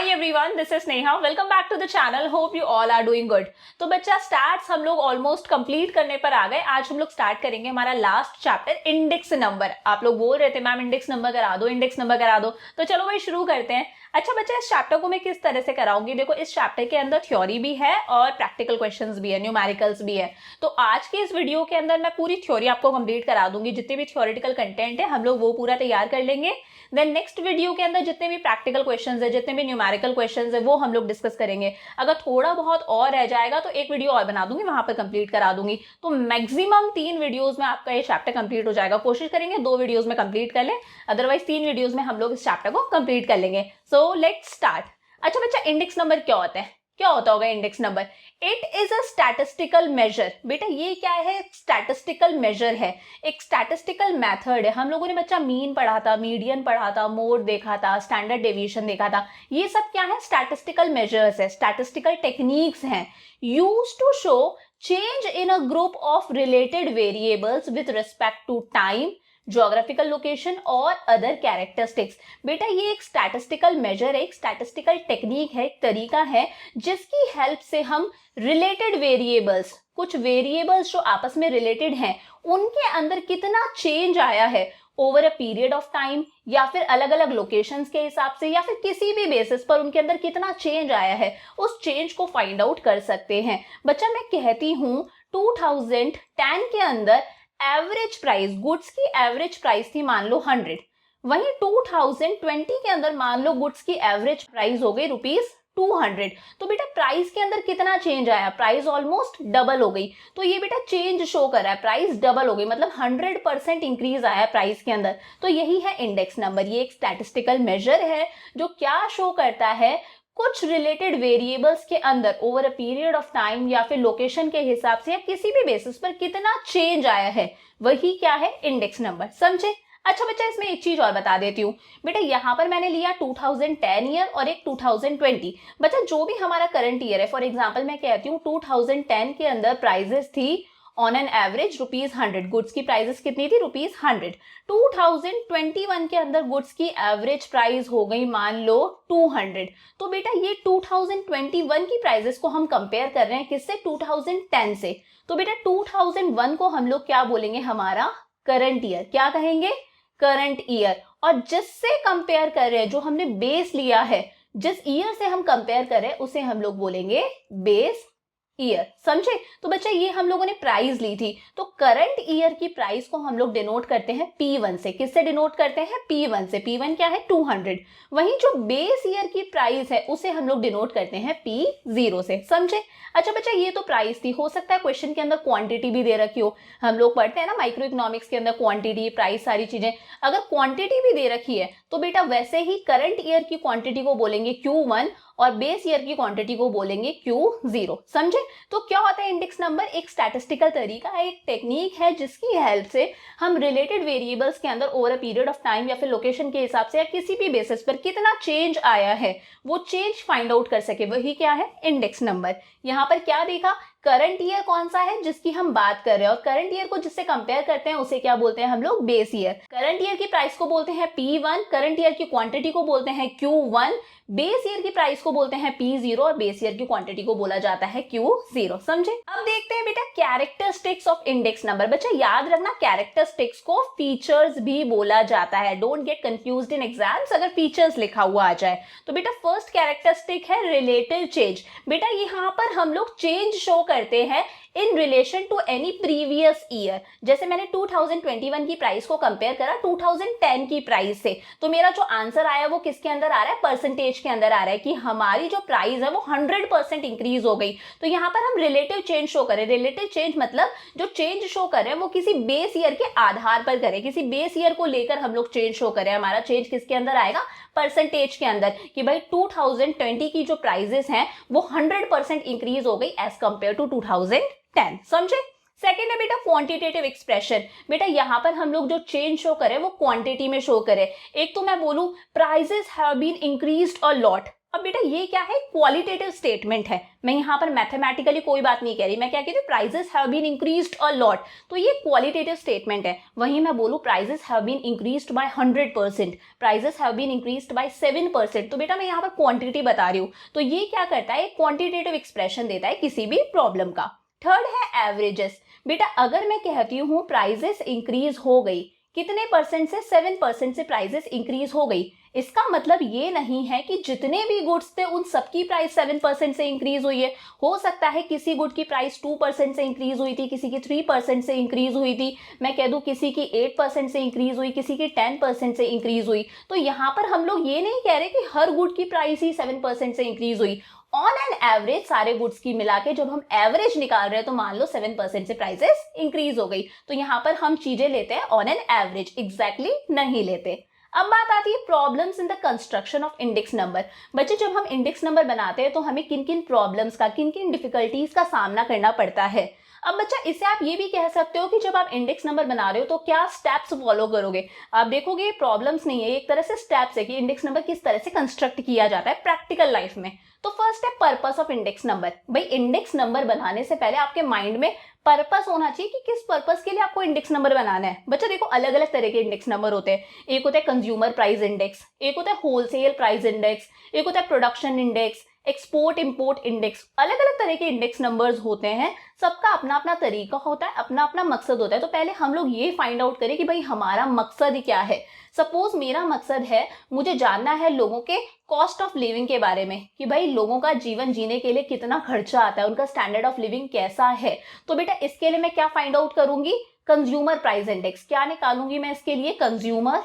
Hi everyone, this is Neha. Welcome back to the channel. Hope you all are doing good. तो बच्चा starts हम लोग almost complete करने पर आ गए। आज हम लोग स्टार्ट करेंगे हमारा लास्ट चैप्टर, इंडेक्स नंबर। आप लोग बोल रहे थे मैम इंडेक्स नंबर करा दो, इंडेक्स नंबर करा दो, तो चलो भाई शुरू करते हैं। अच्छा बच्चा, इस चैप्टर को मैं किस तरह से कराऊंगी? देखो, इस चैप्टर के अंदर थ्योरी भी है और प्रैक्टिकल क्वेश्चंस भी है, न्यूमेरिकल्स भी है। तो आज के इस वीडियो के अंदर मैं पूरी थ्योरी आपको कंप्लीट करा दूंगी। जितने भी थ्योरेटिकल कंटेंट है हम लोग वो पूरा तैयार कर लेंगे। देन नेक्स्ट वीडियो के अंदर जितने भी प्रैक्टिकल क्वेश्चंस है, जितने भी न्यूमेरिकल क्वेश्चंस है, वो हम लोग डिस्कस करेंगे। अगर थोड़ा बहुत और रह जाएगा तो एक वीडियो और बना दूंगी, वहां पर कंप्लीट करा दूंगी। तो मैक्सिमम 3 वीडियोस में आपका ये चैप्टर कंप्लीट हो जाएगा। कोशिश करेंगे 2 वीडियोस में कंप्लीट कर लें, अदरवाइज 3 वीडियोस में हम लोग इस चैप्टर को कंप्लीट कर लेंगे। So let's start. अच्छा बच्चा, इंडेक्स नंबर क्या होता है? क्या होता होगा index number? It is a statistical measure. बेटा ये क्या है? स्टैटिस्टिकल मेजर है, एक स्टैटिस्टिकल मेथड है। हम लोगों ने बच्चा मीन पढ़ा था, मीडियन पढ़ा था, मोड देखा था, स्टैंडर्ड डेविएशन देखा था। ये सब क्या है? स्टैटिस्टिकल मेजर्स है, स्टैटिस्टिकल टेक्निक्स हैं, used to show change in a group of related variables with respect to time, geographical location और अदर कैरेक्टरिस्टिक्स। बेटा ये एक स्टैटिस्टिकल मेजर है, एक स्टैटिस्टिकल टेक्निक है, एक तरीका है जिसकी हेल्प से हम रिलेटेड वेरिएबल्स, कुछ वेरिएबल्स जो आपस में रिलेटेड हैं, उनके अंदर कितना चेंज आया है over a period of time, या फिर अलग अलग लोकेशंस के हिसाब से, या फिर किसी भी बेसिस पर उनके अंदर कितना चेंज आया है, उस चेंज को फाइंड आउट कर सकते हैं। बच्चा मैं कहती हूं 2010 के अंदर एवरेज प्राइस, गुड्स की एवरेज प्राइस थी मान लो 100। वहीं 2020 के अंदर मान लो गुड्स की एवरेज प्राइस हो गई ₹200। तो बेटा प्राइस के अंदर कितना चेंज आया? प्राइस ऑलमोस्ट डबल हो गई। तो ये बेटा चेंज शो कर रहा है, प्राइस डबल हो गई, मतलब 100% इंक्रीज आया प्राइस के अंदर। तो यही है इंडेक्स नंबर। ये एक स्टैटिस्टिकल मेजर है जो क्या शो करता है, कुछ रिलेटेड वेरिएबल्स के अंदर over a period of time या फिर लोकेशन के हिसाब से या किसी भी बेसिस पर कितना चेंज आया है, वही क्या है? Index number. समझे? अच्छा बच्चा, इसमें एक चीज और बता देती हूँ। बेटा यहाँ पर मैंने लिया 2010 ईयर और एक 2020। बच्चा जो भी हमारा करंट ईयर है, फॉर एग्जाम्पल मैं कहती हूँ 2010 के अंदर प्राइजेस थी ऑन एन एवरेज ₹100। गुड्स की प्राइजेस कितनी थी? ₹100। 2021 के अंदर गुड्स की एवरेज प्राइस हो गई मान लो 200। तो बेटा ये 2021 की प्राइजेस को हम कंपेयर कर रहे हैं किससे? 2010 से। तो बेटा 2001 को हम लोग क्या बोलेंगे? हमारा करंट ईयर। क्या कहेंगे? Current year. और जिससे कंपेयर कर रहे हैं, जो हमने बेस लिया है, जिस ईयर से हम कंपेयर कर रहे हैं, उसे हम लोग बोलेंगे बेस ईयर। समझे? तो बच्चा ये हम लोगों ने प्राइस ली थी, तो करंट ईयर की प्राइस को हम लोग डिनोट करते हैं P1 से। किससे डिनोट करते हैं? P1 से। P1 क्या है? 200। वहीं जो बेस ईयर की प्राइस है उसे हम लोग डिनोट करते हैं P0 से। समझे? अच्छा बच्चा, ये तो प्राइस थी। हो सकता है क्वेश्चन के अंदर क्वांटिटी भी दे रखी हो। हम लोग पढ़ते हैं ना माइक्रो इकोनॉमिक्स के अंदर, क्वांटिटी, प्राइस, सारी चीजें। अगर क्वांटिटी भी दे रखी है तो बेटा वैसे ही करंट ईयर की क्वांटिटी को बोलेंगे Q1 और बेस ईयर की क्वांटिटी को बोलेंगे Q0। समझे? तो क्या होता है इंडेक्स नंबर? एक स्टैटिस्टिकल तरीका है, एक टेक्निक है जिसकी हेल्प से हम रिलेटेड वेरिएबल्स के अंदर over a period of time या फिर लोकेशन के हिसाब से या किसी भी बेसिस पर कितना चेंज आया है, वो चेंज फाइंड आउट कर सके। वही क्या है? Index number. यहाँ पर क्या देखा? करंट ईयर कौन सा है जिसकी हम बात कर रहे हैं, और करंट ईयर को जिससे कंपेयर करते हैं उसे क्या बोलते हैं हम लोग? Base year. करंट ईयर की प्राइस को बोलते हैं P1, करंट ईयर की क्वांटिटी को बोलते हैं Q1, बेस ईयर की प्राइस को बोलते हैं P0 और बेस ईयर की क्वांटिटी को बोला जाता है Q0। समझे? अब देखते हैं बेटा कैरेक्टरिस्टिक्स ऑफ इंडेक्स नंबर। बच्चा याद रखना, कैरेक्टरिस्टिक्स को फीचर्स भी बोला जाता है। Don't get confused in exams अगर फीचर्स लिखा हुआ आ जाए तो। बेटा फर्स्ट कैरेक्टरिस्टिक है रिलेटिव चेंज। बेटा यहाँ पर हम लोग चेंज शो करते हैं in relation to any previous year. जैसे मैंने 2021 की प्राइस को कंपेयर करा 2010 की प्राइस से, तो मेरा जो आंसर आया वो किसके अंदर आ रहा है? परसेंटेज के अंदर आ रहा है कि हमारी जो प्राइस है वो 100% इंक्रीज हो गई। तो यहाँ पर हम रिलेटिव चेंज शो करें। रिलेटिव चेंज मतलब जो चेंज शो कर रहे हैं वो किसी बेस ईयर के आधार पर करें, किसी बेस ईयर को लेकर हम लोग चेंज शो करें। हमारा चेंज किसके अंदर आएगा? परसेंटेज के अंदर, कि भाई 2020 की जो प्राइजेस हैं वो 100% इंक्रीज हो गई एज कंपेयर टू 2010। समझे? सेकेंड है बेटा क्वांटिटेटिव एक्सप्रेशन। बेटा यहाँ पर हम लोग जो चेंज शो करें वो क्वांटिटी में शो करें। एक तो मैं बोलूं prices have been increased a lot. अब बेटा ये क्या है, क्वालिटेटिव स्टेटमेंट है, मैं यहाँ पर मैथमेटिकली कोई बात नहीं कह रही, मैं क्या कह रही हूँ, prices have been increased a lot, तो ये क्वालिटेटिव स्टेटमेंट है। वहीं मैं बोलूँ prices have been increased by 100%, prices have been increased by 7%, तो बेटा मैं यहाँ पर क्वांटिटी बता रही हूँ, तो ये क्या करता है, क्वांटिटेटिव एक्सप्रेशन देता है किसी भी प्रॉब्लम का। थर्ड है एवरेजेस। बेटा अगर मैं कहती हूँ प्राइजेस इंक्रीज हो गई, कितने परसेंट से, 7% से प्राइजेस इंक्रीज हो गई, इसका मतलब ये नहीं है कि जितने भी गुड्स थे उन सबकी प्राइस 7% से इंक्रीज हुई है। हो सकता है किसी गुड की प्राइस 2% से इंक्रीज हुई थी, किसी की 3% से इंक्रीज हुई थी, मैं कह दूं किसी की 8% से इंक्रीज हुई, किसी की 10% से इंक्रीज हुई। तो यहाँ पर हम लोग ये नहीं कह रहे कि हर गुड की प्राइस ही 7% से इंक्रीज हुई। ऑन एन एवरेज सारे गुड्स की मिला के जब हम एवरेज निकाल रहे हैं तो मान लो 7% से प्राइसेस इंक्रीज हो गई, तो यहाँ पर हम चीजें लेते हैं ऑन एन एवरेज, एग्जैक्टली नहीं लेते। अब बात आती है problems in the construction of index number. बच्चे जब हम इंडेक्स नंबर बनाते हैं तो हमें किन किन प्रॉब्लम्स का, किन किन डिफिकल्टीज का सामना करना पड़ता है। अब बच्चा इससे आप ये भी कह सकते हो कि जब आप इंडेक्स नंबर बना रहे हो तो क्या स्टेप्स फॉलो करोगे। आप देखोगे प्रॉब्लम्स नहीं है, एक तरह से स्टेप्स है कि इंडेक्स नंबर किस तरह से कंस्ट्रक्ट किया जाता है प्रैक्टिकल लाइफ में। तो फर्स्ट है पर्पस ऑफ इंडेक्स नंबर। भाई इंडेक्स नंबर बनाने से पहले आपके माइंड में पर्पस होना चाहिए कि किस पर्पस के लिए आपको इंडेक्स नंबर बनाना है। बच्चा देखो अलग अलग तरह के इंडेक्स नंबर होते हैं, एक होता है कंज्यूमर प्राइस इंडेक्स, एक होता है होलसेल प्राइस इंडेक्स, एक होता है production index, export import index, अलग अलग तरह के इंडेक्स नंबर्स होते हैं, सबका अपना अपना तरीका होता है, अपना अपना मकसद होता है। तो पहले हम लोग ये फाइंड आउट करें कि भाई हमारा मकसद क्या है। सपोज मेरा मकसद है, मुझे जानना है लोगों के कॉस्ट ऑफ लिविंग के बारे में, कि भाई लोगों का जीवन जीने के लिए कितना खर्चा आता है, उनका स्टैंडर्ड ऑफ लिविंग कैसा है। तो बेटा इसके लिए मैं क्या फाइंड आउट करूंगी, कंज्यूमर प्राइस इंडेक्स। क्या निकालूंगी मैं इसके लिए, कंज्यूमर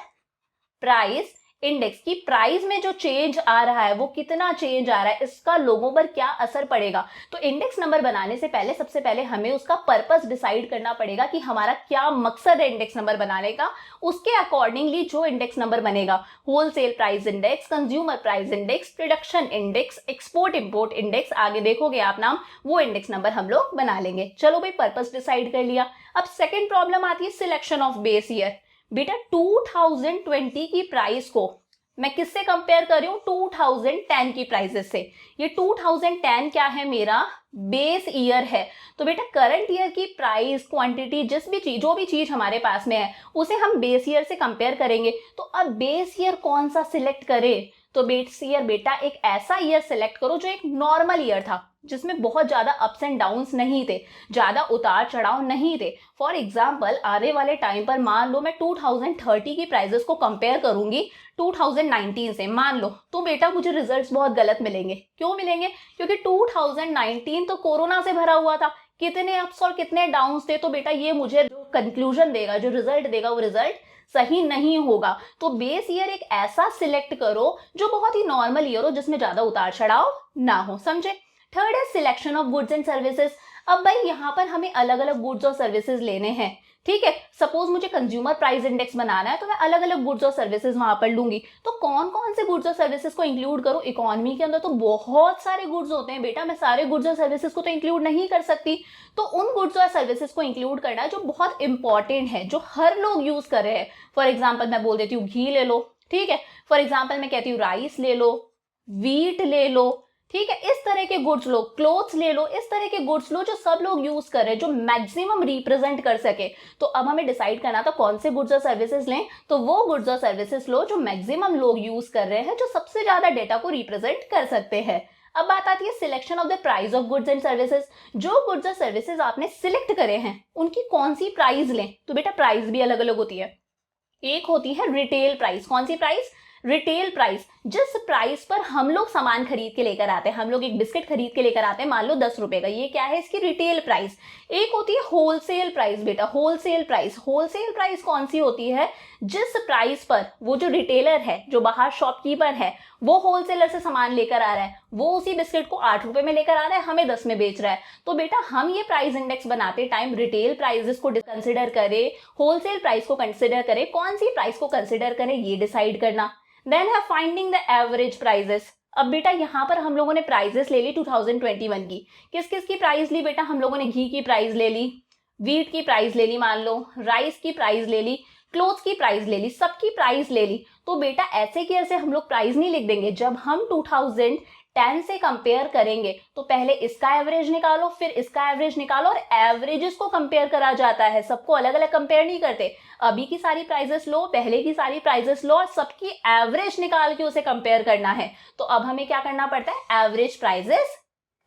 प्राइस इंडेक्स की प्राइस में जो चेंज आ रहा है वो कितना चेंज आ रहा है, इसका लोगों पर क्या असर पड़ेगा। तो इंडेक्स नंबर बनाने से पहले सबसे पहले हमें उसका पर्पस डिसाइड करना पड़ेगा कि हमारा क्या मकसद है इंडेक्स नंबर बनाने का। उसके अकॉर्डिंगली जो इंडेक्स नंबर बनेगा, wholesale price index, consumer price index, production index, export import index, आगे देखोगे आप नाम, वो इंडेक्स नंबर हम लोग बना लेंगे। चलो भाई पर्पस डिसाइड कर लिया। अब सेकेंड प्रॉब्लम आती है सिलेक्शन ऑफ बेस ईयर। बेटा 2020 की प्राइस को मैं किससे कंपेयर कर रही हूं, 2010 की प्राइसेस से। ये 2010 क्या है, मेरा बेस ईयर है। तो बेटा करंट ईयर की प्राइस, क्वांटिटी, जिस भी चीज, जो भी चीज हमारे पास में है उसे हम बेस ईयर से कंपेयर करेंगे। तो अब बेस ईयर कौन सा सिलेक्ट करें, तो बेस ईयर बेटा एक ऐसा ईयर सिलेक्ट करो जो एक नॉर्मल ईयर था, जिसमें बहुत ज्यादा अप्स एंड डाउन्स नहीं थे, ज्यादा उतार चढ़ाव नहीं थे। फॉर एग्जाम्पल आने वाले टाइम पर मान लो मैं 2030 की प्राइसेस को कंपेयर करूंगी 2019 से, मान लो, तो बेटा मुझे रिजल्ट्स बहुत गलत मिलेंगे। क्यों मिलेंगे, क्योंकि 2019 तो कोरोना से भरा हुआ था, कितने अप्स और कितने डाउन्स थे। तो बेटा ये मुझे जो कंक्लूजन देगा, जो रिजल्ट देगा, वो रिजल्ट सही नहीं होगा। तो बेस ईयर एक ऐसा सिलेक्ट करो जो बहुत ही नॉर्मल ईयर हो, जिसमें ज्यादा उतार चढ़ाव ना हो, समझे। थर्ड है selection of goods and services. अब भाई यहाँ पर हमें अलग अलग गुड्स और सर्विसेज लेने हैं, ठीक है। सपोज मुझे कंज्यूमर प्राइस इंडेक्स बनाना है तो मैं अलग अलग गुड्स और सर्विसेज वहां पर लूंगी। तो कौन कौन से गुड्स और सर्विसेज को इंक्लूड करूं, इकोनॉमी के अंदर तो बहुत सारे गुड्स होते हैं बेटा, मैं सारे गुड्स और सर्विसेज को तो इंक्लूड नहीं कर सकती। तो उन गुड्स और सर्विसेज को इंक्लूड करना है जो बहुत इंपॉर्टेंट है, जो हर लोग यूज कर रहे हैं। फॉर एग्जाम्पल मैं बोल देती हूँ घी ले लो, ठीक है। फॉर एग्जाम्पल मैं कहती हूँ राइस ले लो, वीट ले लो, ठीक है। इस तरह के गुड्स लो, क्लोथ्स ले लो, इस तरह के गुड्स लो जो सब लोग यूज कर रहे हैं, जो मैक्सिमम रिप्रेजेंट कर सके। तो अब हमें डिसाइड करना था कौन से गुड्स और सर्विसेज लें, तो वो गुड्स और सर्विसेज लो जो मैक्सिमम लोग यूज कर रहे हैं, जो सबसे ज्यादा डेटा को रिप्रेजेंट कर सकते हैं। अब बात आती है selection of the price of goods and services. जो गुड्स और सर्विसेज आपने सिलेक्ट करे हैं उनकी कौन सी प्राइस लें, तो बेटा प्राइस भी अलग अलग होती है। एक होती है रिटेल प्राइस। कौन सी प्राइस, रिटेल प्राइस, जिस प्राइस पर हम लोग सामान खरीद के लेकर आते हैं। हम लोग एक बिस्किट खरीद के लेकर आते हैं, मान लो 10 रुपए का, ये क्या है, इसकी रिटेल प्राइस। एक होती है होलसेल प्राइस बेटा, होलसेल प्राइस। होलसेल प्राइस कौन सी होती है, जिस प्राइस पर वो जो रिटेलर है, जो बाहर शॉपकीपर है, वो होलसेलर से सामान लेकर आ रहा है, वो उसी बिस्किट को 8 रुपए में लेकर आ रहा है, हमें 10 में बेच रहा है। तो बेटा हम ये प्राइस इंडेक्स बनाते टाइम रिटेल प्राइसेस को कंसिडर करें, होलसेल प्राइस को कंसिडर करें, कौन सी प्राइस को कंसिडर करें, ये डिसाइड करना। देन है फाइंडिंग द एवरेज प्राइजेस। अब बेटा यहाँ पर हम लोगों ने प्राइजेस ले ली 2021 की। किस किस की प्राइस ली बेटा, हम लोगों ने घी की प्राइस ले ली, वीट की प्राइस ले ली, मान लो राइस की प्राइस ले ली, क्लोथ्स की प्राइस ले ली, सबकी प्राइस ले ली, तो बेटा ऐसे कि ऐसे हम लोग प्राइस नहीं लिख देंगे। जब हम 2010 से कंपेयर करेंगे तो पहले इसका एवरेज निकालो, फिर इसका एवरेज निकालो, और एवरेजेस को कंपेयर करा जाता है, सबको अलग अलग कंपेयर नहीं करते। अभी की सारी प्राइजेस लो, पहले की सारी प्राइजेस लो, और सबकी एवरेज निकाल के उसे कंपेयर करना है। तो अब हमें क्या करना पड़ता है, एवरेज प्राइजेस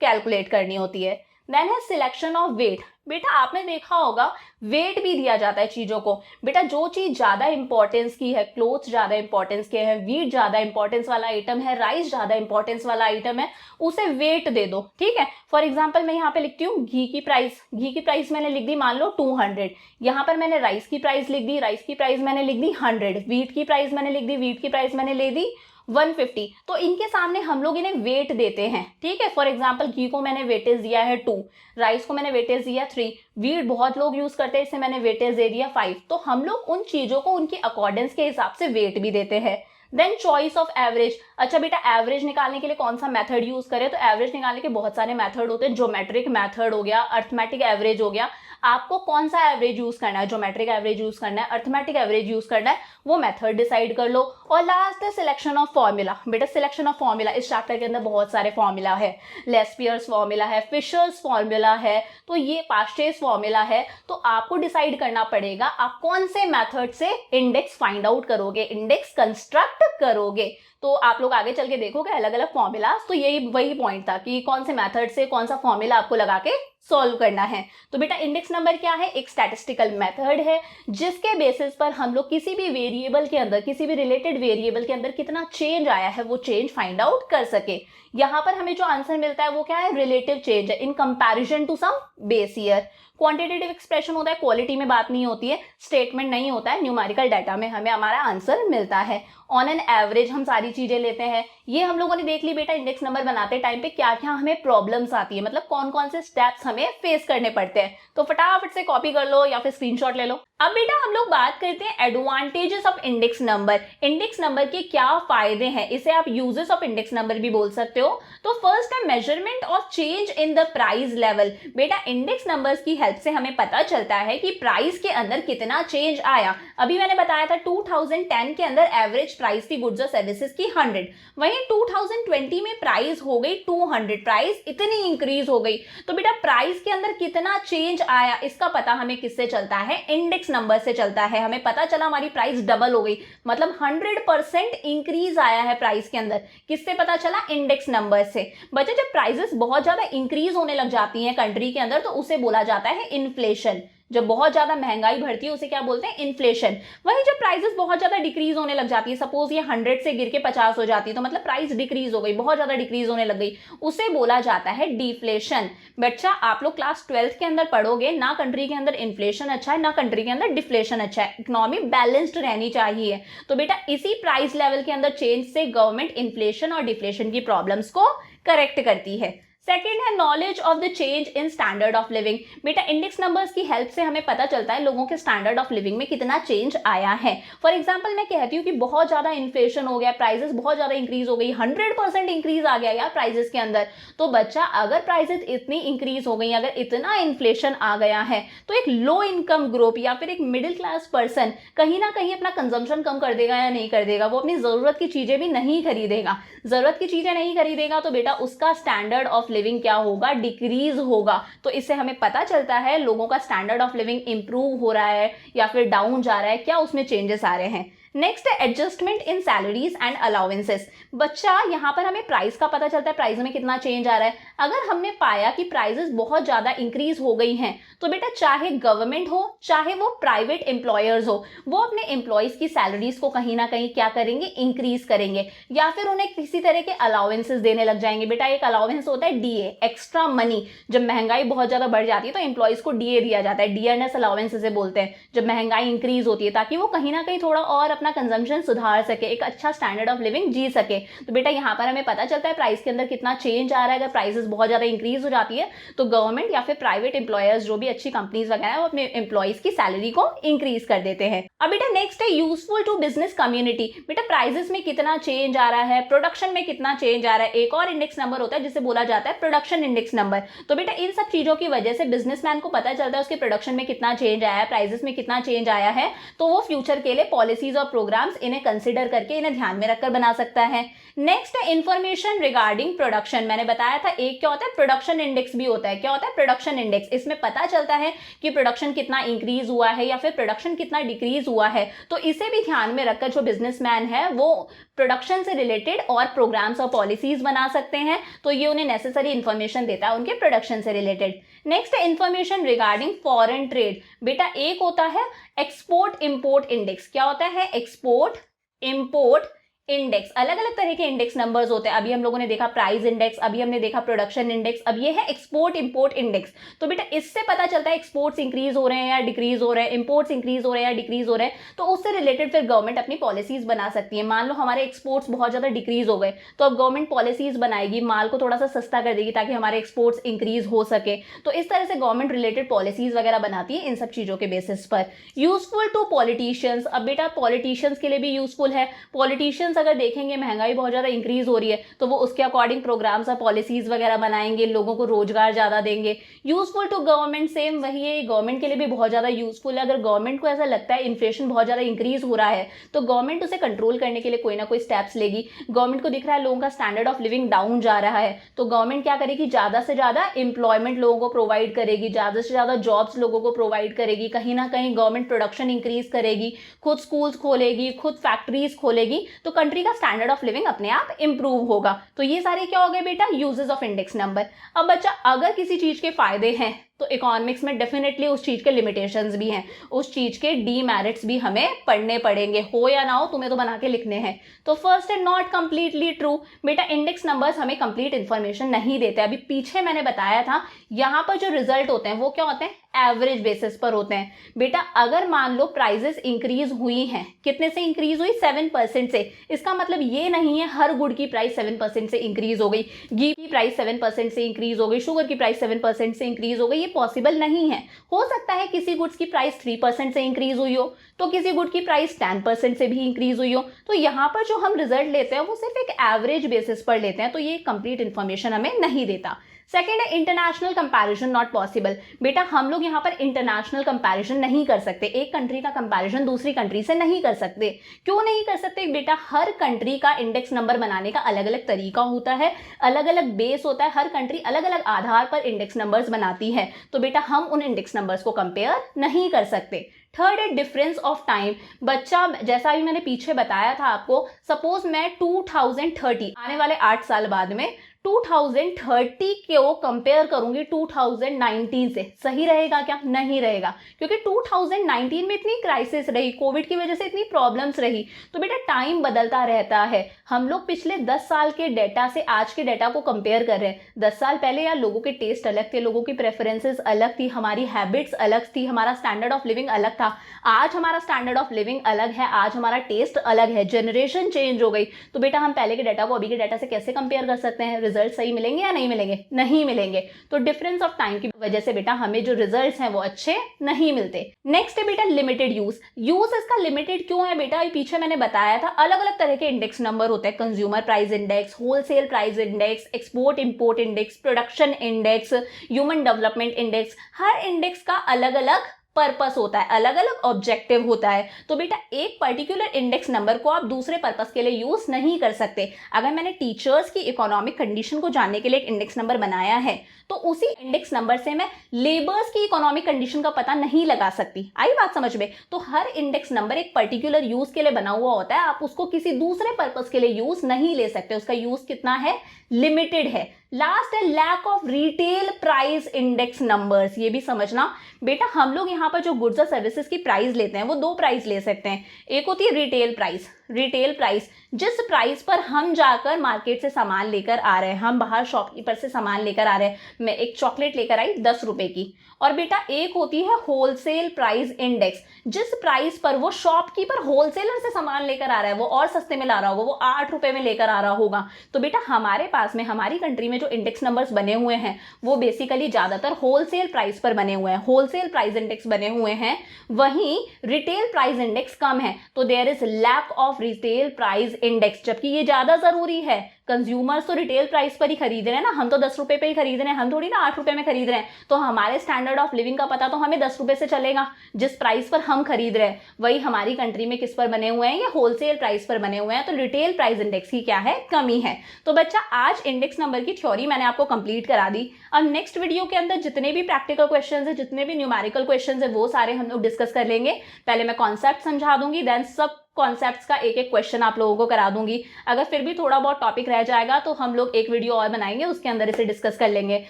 कैलकुलेट करनी होती है। देन है सिलेक्शन ऑफ वेट। बेटा आपने देखा होगा वेट भी दिया जाता है चीजों को। बेटा जो चीज ज्यादा इंपॉर्टेंस की है, क्लोथ ज्यादा इंपॉर्टेंस के है, वीट ज्यादा इंपॉर्टेंस वाला आइटम है, राइस ज्यादा इंपॉर्टेंस वाला आइटम है, उसे वेट दे दो, ठीक है। फॉर एग्जाम्पल मैं यहाँ पे लिखती हूँ घी की प्राइस। घी की प्राइस मैंने लिख दी मान लो 200। यहाँ पर मैंने राइस की प्राइस लिख दी, राइस की प्राइस मैंने लिख दी 100। वीट की प्राइस मैंने लिख दी, वीट की प्राइस मैंने ले दी 150। तो इनके सामने हम लोग इन्हें वेट देते हैं, ठीक है। फॉर एग्जांपल घी को मैंने वेटेज दिया है 2, राइस को मैंने वेटेज दिया 3, वीट बहुत लोग यूज करते हैं, इसे मैंने वेटेज दे दिया 5। तो हम लोग उन चीजों को उनकी अकॉर्डेंस के हिसाब से वेट भी देते हैं। Then choice of average. अच्छा बेटा एवरेज निकालने के लिए कौन सा मेथड यूज करें, तो एवरेज निकालने के बहुत सारे मेथड होते हैं। ज्योमेट्रिक मेथड हो गया, अर्थमेटिक एवरेज हो गया। आपको कौन सा एवरेज यूज करना है, ज्योमेट्रिक एवरेज यूज करना है, अर्थमेटिक एवरेज यूज करना है, वो मेथड डिसाइड कर लो। और लास्ट है सिलेक्शन ऑफ फॉर्मूला। बेटा सिलेक्शन ऑफ फॉर्मूला, इस चैप्टर के अंदर बहुत सारे फॉर्मूला है। लेस्पियर्स फॉर्मूला है, फिशर्स फॉर्मूला है, तो ये पास्टेस फॉर्मूला है। तो आपको डिसाइड करना पड़ेगा आप कौन से मेथड से इंडेक्स फाइंड आउट करोगे, इंडेक्स कंस्ट्रक्ट करोगे। तो आप लोग आगे चल के देखोगे अलग अलग फॉर्मूला। तो यही वही पॉइंट था कि कौन से मेथड से कौन सा फॉर्मूला आपको लगा के सॉल्व करना है। तो बेटा इंडेक्स नंबर क्या है, एक स्टैटिस्टिकल मेथड है जिसके बेसिस पर हम लोग किसी भी वेरिएबल के अंदर, किसी भी रिलेटेड वेरिएबल के अंदर कितना चेंज आया है वो चेंज फाइंड आउट कर सके। यहाँ पर हमें जो आंसर मिलता है वो क्या है, रिलेटिव चेंज है in comparison to some base year. Quantitative expression होता है, क्वालिटी में बात नहीं होती है, स्टेटमेंट नहीं होता है, न्यूमेरिकल डाटा में हमें हमारा आंसर मिलता है। ऑन एन एवरेज हम सारी चीजें लेते हैं। ये हम लोगों ने देख ली बेटा इंडेक्स नंबर बनाते टाइम पे क्या क्या हमें प्रॉब्लम्स आती है, मतलब कौन कौन से स्टेप्स हमें फेस करने पड़ते हैं। तो फटाफट से कॉपी कर लो या फिर स्क्रीनशॉट ले लो। अब बेटा हम लोग बात करते हैं advantages of index number. Index number के क्या फायदे हैं, इसे आप यूजेस ऑफ इंडेक्स नंबर भी बोल सकते हो। तो फर्स्ट है measurement of change in the price level. बेटा इंडेक्स नंबर्स की हेल्प से हमें पता चलता है कि प्राइस के अंदर कितना चेंज आया। अभी मैंने बताया था 2010 के अंदर एवरेज प्राइस थी गुड्स और सर्विसेज की 100, वहीं 2020 में प्राइस हो गई 200, प्राइस इतनी इंक्रीज हो गई। तो बेटा प्राइस के अंदर कितना चेंज आया इसका पता हमें किससे चलता है, इंडेक्स नंबर से चलता है। हमें पता चला हमारी प्राइस डबल हो गई, मतलब 100% इंक्रीज आया है प्राइस के अंदर, किससे पता चला, इंडेक्स नंबर से। बच्चे जब प्राइसेस बहुत ज्यादा इंक्रीज होने लग जाती हैं कंट्री के अंदर तो उसे बोला जाता है इन्फ्लेशन। जब बहुत ज्यादा महंगाई बढ़ती है उसे क्या बोलते हैं, इन्फ्लेशन। वहीं जब प्राइसेस बहुत ज्यादा डिक्रीज होने लग जाती है, सपोज ये 100 से गिर के 50 हो जाती है, तो मतलब प्राइस डिक्रीज हो गई, बहुत ज्यादा डिक्रीज होने लग गई, उसे बोला जाता है डिफ्लेशन। बच्चा आप लोग क्लास 12th के अंदर पढ़ोगे ना, कंट्री के अंदर इन्फ्लेशन अच्छा है ना कंट्री के अंदर डिफ्लेशन अच्छा है, इकोनॉमी बैलेंस्ड रहनी चाहिए। तो बेटा इसी प्राइस लेवल के अंदर चेंज से गवर्नमेंट इन्फ्लेशन और डिफ्लेशन की प्रॉब्लम्स को करेक्ट करती है। सेकेंड है knowledge of the change in standard of living. बेटा इंडेक्स नंबर्स की हेल्प से हमें पता चलता है लोगों के स्टैंडर्ड ऑफ लिविंग में कितना चेंज आया है। फॉर एग्जांपल मैं कहती हूँ कि बहुत ज्यादा इन्फ्लेशन हो गया, प्राइसेस बहुत ज्यादा इंक्रीज हो गई, 100% इंक्रीज आ गया यार प्राइसेस के अंदर। तो बच्चा अगर प्राइसेस इतनी इंक्रीज हो गई, अगर इतना इन्फ्लेशन आ गया है, तो एक लो इनकम ग्रुप या फिर एक मिडिल क्लास पर्सन कहीं ना कहीं अपना कंजम्पशन कम कर देगा या नहीं कर देगा, वो अपनी जरूरत की चीजें भी नहीं खरीदेगा। जरूरत की चीजें नहीं खरीदेगा तो बेटा उसका स्टैंडर्ड ऑफ लिविंग क्या होगा, डिक्रीज होगा। तो इससे हमें पता चलता है लोगों का स्टैंडर्ड ऑफ लिविंग इंप्रूव हो रहा है या फिर डाउन जा रहा है, क्या उसमें चेंजेस आ रहे हैं। नेक्स्ट है adjustment in salaries and allowances. बच्चा यहाँ पर हमें प्राइस का पता चलता है, प्राइस में कितना चेंज आ रहा है। अगर हमने पाया कि प्राइसेस बहुत ज्यादा इंक्रीज हो गई हैं तो बेटा चाहे गवर्नमेंट हो चाहे वो प्राइवेट एम्प्लॉयर्स हो, वो अपने एम्प्लॉयज की सैलरीज को कहीं ना कहीं क्या करेंगे, इंक्रीज करेंगे या फिर उन्हें किसी तरह के अलाउंसेस देने लग जाएंगे। बेटा एक अलाउंस होता है डीए, एक्स्ट्रा मनी। जब महंगाई बहुत ज्यादा बढ़ जाती है तो एम्प्लॉयज को डीए दिया जाता है, डीएनएस अलाउंस से बोलते हैं, जब महंगाई इंक्रीज होती है, ताकि वो कहीं ना कहीं थोड़ा और अपना कंजम्पशन सुधार सके, एक अच्छा स्टैंडर्ड ऑफ लिविंग जी सके। तो बेटा यहाँ पर हमें पता चलता है प्राइस के अंदर कितना चेंज आ रहा है। अगर प्राइसेस बहुत ज्यादा इंक्रीज हो जाती है तो गवर्नमेंट या फिर प्राइवेट एम्प्लॉयर्स जो भी अच्छी कंपनीज वगैरह है वो अपने एम्प्लॉयज की सैलरी को इंक्रीज कर देते हैं। अब बेटा नेक्स्ट है यूजफुल टू बिजनेस कम्युनिटी। बेटा प्राइसेस में कितना चेंज आ रहा है, प्रोडक्शन में कितना चेंज आ रहा है। एक और इंडेक्स नंबर होता है जिसे बोला जाता है प्रोडक्शन इंडेक्स नंबर। तो बेटा इन सब चीजों की वजह से बिजनेसमैन को पता चलता है उसके प्रोडक्शन में कितना चेंज आया है, प्राइसेस में कितना चेंज आया है, तो वो फ्यूचर के लिए पॉलिसीज और प्रोग्राम्स इन्हें कंसिडर करके इन्हें ध्यान में रखकर बना सकता है। नेक्स्ट है इंफॉर्मेशन रिगार्डिंग प्रोडक्शन। मैंने बताया था एक क्या होता है, प्रोडक्शन इंडेक्स भी होता है। क्या होता है प्रोडक्शन इंडेक्स? इसमें पता चलता है कि प्रोडक्शन कितना इंक्रीज हुआ है या फिर प्रोडक्शन कितना डिक्रीज हुआ है। तो इसे भी ध्यान में रखकर जो बिजनेसमैन है वो प्रोडक्शन से रिलेटेड और प्रोग्राम्स और पॉलिसीज बना सकते हैं। तो ये उन्हें नेसेसरी इंफॉर्मेशन देता है उनके प्रोडक्शन से रिलेटेड। नेक्स्ट है इंफॉर्मेशन रिगार्डिंग फॉरेन ट्रेड। बेटा एक होता है एक्सपोर्ट इंपोर्ट इंडेक्स। क्या होता है? Export import index. अलग अलग तरह के इंडेक्स नंबर्स होते हैं। अभी हम लोगों ने देखा प्राइस इंडेक्स, अभी हमने देखा प्रोडक्शन इंडेक्स, अब ये है एक्सपोर्ट इंपोर्ट इंडेक्स। तो बेटा इससे पता चलता है एक्सपोर्ट्स इंक्रीज हो रहे हैं या डिक्रीज हो रहे हैं, इंपोर्ट्स इंक्रीज हो रहे हैं या डिक्रीज हो रहे हैं। तो उससे रिलेटेड फिर गवर्नमेंट अपनी पॉलिसीज बना सकती है। मान लो हमारे एक्सपोर्ट्स बहुत ज्यादा डिक्रीज हो गए तो अब गवर्नमेंट पॉलिसीज बनाएगी, माल को थोड़ा सा सस्ता कर देगी ताकि हमारे एक्सपोर्ट्स इंक्रीज हो सके। तो इस तरह से गवर्नमेंट रिलेटेड पॉलिसीज वगैरह बनाती है इन सब चीजों के बेसिस पर। Useful to politicians. अब बेटा पॉलिटिशियंस के लिए भी यूजफुल है। पॉलिटिशियंस अगर देखेंगे महंगाई बहुत ज्यादा इंक्रीज हो रही है तो वो उसके अकॉर्डिंग प्रोग्राम्स और पॉलिसीज वगैरह बनाएंगे, लोगों को रोजगार ज्यादा देंगे। यूजफुल टू गवर्नमेंट, सेम वही है, गवर्नमेंट के लिए भी बहुत ज्यादा यूजफुल है। अगर गवर्नमेंट को ऐसा लगता है इन्फ्लेशन बहुत ज्यादा इंक्रीज हो रहा है तो गवर्नमेंट उसे कंट्रोल करने के लिए कोई ना कोई स्टेप्स लेगी। गवर्नमेंट को दिख रहा है लोगों का स्टैंडर्ड ऑफ लिविंग डाउन जा रहा है तो गवर्नमेंट क्या करेगी, ज्यादा से ज्यादा एम्प्लॉयमेंट लोगों को प्रोवाइड करेगी, ज्यादा से ज्यादा जॉब्स लोगों को प्रोवाइड करेगी। कहीं ना कहीं गवर्नमेंट प्रोडक्शन इंक्रीज करेगी, खुद स्कूल्स खोलेगी, खुद फैक्ट्रीज खोलेगी, तो कंट्री का स्टैंडर्ड ऑफ लिविंग अपने आप इंप्रूव होगा। तो ये सारे क्या हो गए बेटा, यूजेस ऑफ इंडेक्स नंबर। अब बच्चा अगर किसी चीज के फायदे हैं तो इकोनॉमिक्स में डेफिनेटली उस चीज के लिमिटेशंस भी हैं, उस चीज के डीमेरिट्स भी हमें पढ़ने पड़ेंगे, हो या ना हो तुम्हें तो बना के लिखने हैं। तो फर्स्ट है नॉट कंप्लीटली ट्रू। बेटा इंडेक्स नंबर्स हमें कंप्लीट इंफॉर्मेशन नहीं देते। अभी पीछे मैंने बताया था यहां पर जो रिजल्ट होते हैं वो क्या होते हैं, एवरेज बेसिस पर होते हैं। बेटा अगर मान लो प्राइजेस इंक्रीज हुई हैं, कितने से इंक्रीज हुई, 7% से, इसका मतलब ये नहीं है हर गुड की प्राइस 7% से इंक्रीज हो गई, घी की प्राइस 7% से इंक्रीज हो गई, शुगर की प्राइस 7% से इंक्रीज हो गई, ये पॉसिबल नहीं है। हो सकता है किसी गुड्स की प्राइस 3% से इंक्रीज हुई हो तो किसी गुड की प्राइस 10% से भी इंक्रीज हुई हो। तो यहाँ पर जो हम रिजल्ट लेते हैं वो सिर्फ एक एवरेज बेसिस पर लेते हैं, तो ये कंप्लीट इंफॉर्मेशन हमें नहीं देता। सेकेंड है इंटरनेशनल कंपैरिजन नॉट पॉसिबल। बेटा हम लोग यहाँ पर इंटरनेशनल कंपैरिजन नहीं कर सकते, एक कंट्री का कंपैरिजन दूसरी कंट्री से नहीं कर सकते। क्यों नहीं कर सकते बेटा, हर कंट्री का इंडेक्स नंबर बनाने का अलग अलग तरीका होता है, अलग अलग बेस होता है, हर कंट्री अलग अलग आधार पर इंडेक्स नंबर्स बनाती है। तो बेटा हम उन इंडेक्स नंबर्स को कंपेयर नहीं कर सकते। थर्ड है डिफरेंस ऑफ टाइम। बच्चा जैसा अभी मैंने पीछे बताया था आपको, सपोज मैं 2030 आने वाले 8 साल बाद में 2030 को कंपेयर करूंगी 2019 से, सही रहेगा क्या? नहीं रहेगा, क्योंकि 2019 में इतनी क्राइसिस रही, कोविड की वजह से इतनी प्रॉब्लम्स रही। तो बेटा टाइम बदलता रहता है। हम लोग पिछले 10 साल के डेटा से आज के डेटा को कंपेयर कर रहे हैं। 10 साल पहले यार लोगों के टेस्ट अलग थे, लोगों की प्रेफरेंसेस अलग थी, हमारी हैबिट्स अलग थी, हमारा स्टैंडर्ड ऑफ लिविंग अलग था। आज हमारा स्टैंडर्ड ऑफ लिविंग अलग है, आज हमारा टेस्ट अलग है, जनरेशन चेंज हो गई। तो बेटा हम पहले के डाटा को अभी के डाटा से कैसे कंपेयर कर सकते हैं? रिजल्ट सही मिलेंगे या नहीं मिलेंगे? नहीं मिलेंगे। तो डिफरेंस ऑफ टाइम की वजह से बेटा हमें जो रिजल्ट्स हैं वो अच्छे नहीं मिलते। नेक्स्ट है बेटा लिमिटेड यूज। यूज इसका लिमिटेड क्यों है बेटा? पीछे मैंने बताया था अलग अलग तरह के इंडेक्स नंबर होते हैं, consumer price index, wholesale price index, export import index, production index, human development index. हर इंडेक्स का अलग अलग पर्पस होता है, अलग अलग ऑब्जेक्टिव होता है। तो बेटा एक पर्टिकुलर इंडेक्स नंबर को आप दूसरे पर्पस के लिए यूज नहीं कर सकते। अगर मैंने टीचर्स की इकोनॉमिक कंडीशन को जानने के लिए एक इंडेक्स नंबर बनाया है तो उसी इंडेक्स नंबर से मैं लेबर्स की इकोनॉमिक कंडीशन का पता नहीं लगा सकती। आई बात समझ में? तो हर इंडेक्स नंबर एक पर्टिकुलर यूज के लिए बना हुआ होता है, आप उसको किसी दूसरे पर्पस के लिए यूज नहीं ले सकते। उसका यूज कितना है? लिमिटेड है। लास्ट है lack of retail price index numbers. ये भी समझना बेटा, हम लोग यहाँ पर जो गुड्स और सर्विसेज की प्राइस लेते हैं वो दो प्राइस ले सकते हैं। एक होती है रिटेल प्राइस, रिटेल प्राइस जिस प्राइस पर हम जाकर मार्केट से सामान लेकर आ रहे हैं, हम बाहर शॉपकीपर से सामान लेकर आ रहे हैं। मैं एक चॉकलेट लेकर आई 10 रुपए की। और बेटा एक होती है होलसेल प्राइस इंडेक्स, जिस प्राइस पर वो शॉपकीपर होलसेलर से सामान लेकर आ रहा है, वो और सस्ते में ला रहा होगा, वो 8 रुपए में लेकर आ रहा होगा। तो बेटा हमारे पास में, हमारी कंट्री में जो इंडेक्स नंबर्स बने हुए हैं वो बेसिकली ज्यादातर होलसेल प्राइस पर बने हुए हैं, होलसेल प्राइस इंडेक्स बने हुए हैं। वहीं रिटेल प्राइस इंडेक्स कम है, तो there is lack of retail price index. जबकि ये ज्यादा जरूरी है, कंज्यूमर्स तो रिटेल प्राइस पर ही खरीद रहे हैं ना, हम तो 10 रुपए पे ही खरीद रहे हैं, हम थोड़ी ना 8 रुपए में खरीद रहे हैं। तो हमारे स्टैंडर्ड ऑफ लिविंग का पता तो हमें 10 रुपए से चलेगा। जिस प्राइस पर हम खरीद रहे हैं वही हमारी कंट्री में किस पर बने हुए हैं, ये होलसेल प्राइस पर बने हुए हैं। तो रिटेल प्राइस इंडेक्स की क्या है, कमी है। तो बच्चा आज इंडेक्स नंबर की थ्योरी मैंने आपको कंप्लीट करा दी। अब नेक्स्ट वीडियो के अंदर जितने भी प्रैक्टिकल क्वेश्चंस है, जितने भी न्यूमेरिकल क्वेश्चंस है, वो सारे हम लोग डिस्कस कर लेंगे। पहले मैं कॉन्सेप्ट समझा दूंगी, देन सब कॉन्सेप्ट्स का एक एक क्वेश्चन आप लोगों को करा दूंगी। अगर फिर भी थोड़ा बहुत टॉपिक रह जाएगा तो हम लोग एक वीडियो और बनाएंगे, उसके अंदर इसे डिस्कस कर लेंगे।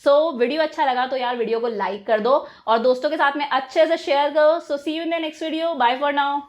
सो वीडियो अच्छा लगा तो यार वीडियो को लाइक कर दो और दोस्तों के साथ में अच्छे से शेयर करो। So see you in the next video, bye for now.